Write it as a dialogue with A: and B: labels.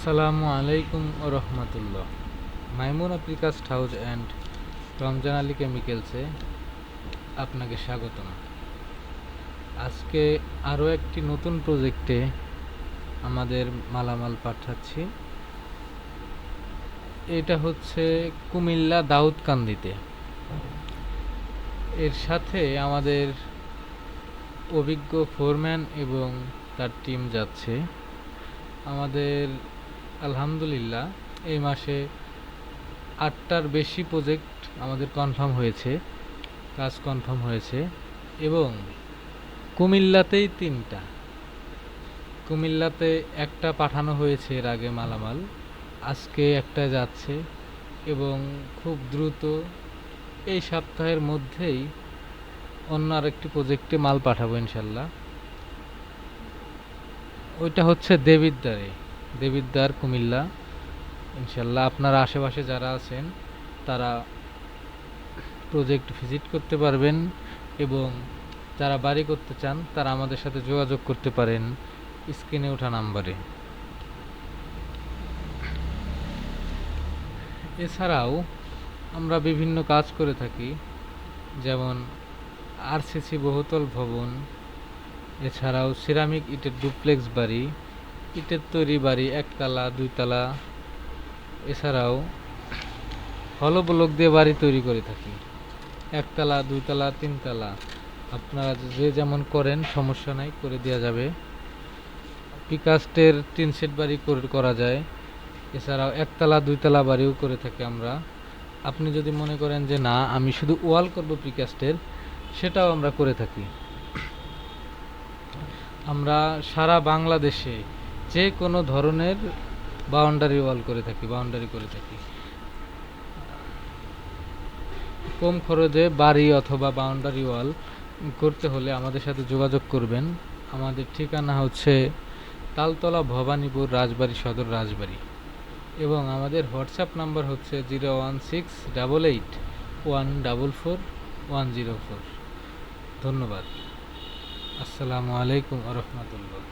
A: আসসালামু আলাইকুম ও রহমতুল্লাহ। Maimuna precast house and Ramzan Ali কেমিক্যালসে আপনাকে স্বাগতম। আজকে আরও একটি নতুন প্রজেক্টে আমাদের মালামাল পাঠাচ্ছি। এটা হচ্ছে কুমিল্লা দাউদকান্দিতে। এর সাথে আমাদের অভিজ্ঞ ফোরম্যান এবং তার টিম যাচ্ছে। আমাদের আলহামদুলিল্লাহ এই মাসে 8টার বেশি প্রজেক্ট আমাদের কনফার্ম হয়েছে, কাজ কনফার্ম হয়েছে এবং কুমিল্লাতেই 3টা। কুমিল্লাতে একটা পাঠানো হয়েছে এর আগে মালামাল, আজকে একটা যাচ্ছে এবং খুব দ্রুত এই সপ্তাহের মধ্যেই অন্য আরেকটি প্রজেক্টে মাল পাঠাবো ইনশাল্লাহ। ওইটা হচ্ছে দেবিদ্বার কুমিল্লা। ইনশাল্লাহ আপনারা আশেপাশে যারা আছেন তারা প্রজেক্ট ভিজিট করতে পারবেন এবং যারা বাড়ি করতে চান তারা আমাদের সাথে যোগাযোগ করতে পারেন স্ক্রিনে ওঠা নাম্বারে। এছাড়াও আমরা বিভিন্ন কাজ করে থাকি, যেমন আরসিসি বহুতল ভবন, এছাড়াও সিরামিক ইটের ডুপ্লেক্স বাড়ি, ইটের তৈরি বাড়ি 1তলা 2তলা, এছাড়াও হলো ব্লক দিয়ে বাড়ি তৈরি করে থাকি 1তলা 2তলা 3তলা। আপনারা যে যেমন করেন সমস্যা নাই, করে দেওয়া যাবে। প্রিকাস্টের 3 সেট বাড়ি করা যায়। এছাড়াও 1তলা 2তলা বাড়িও করে থাকি আমরা। আপনি যদি মনে করেন যে না আমি শুধু ওয়াল করব প্রিকাস্টের, সেটাও আমরা করে থাকি। আমরা সারা বাংলাদেশে যে কোনো ধরনের বাউন্ডারি করে থাকি। কম খরচে বাড়ি অথবা বাউন্ডারি ওয়াল করতে হলে আমাদের সাথে যোগাযোগ করবেন। আমাদের ঠিকানা হচ্ছে তালতলা, ভবানীপুর, রাজবাড়ী সদর, রাজবাড়ী। এবং আমাদের হোয়াটসঅ্যাপ নাম্বার হচ্ছে 01688144104। ধন্যবাদ। আসসালামু আলাইকুম ওয়া রাহমাতুল্লাহ।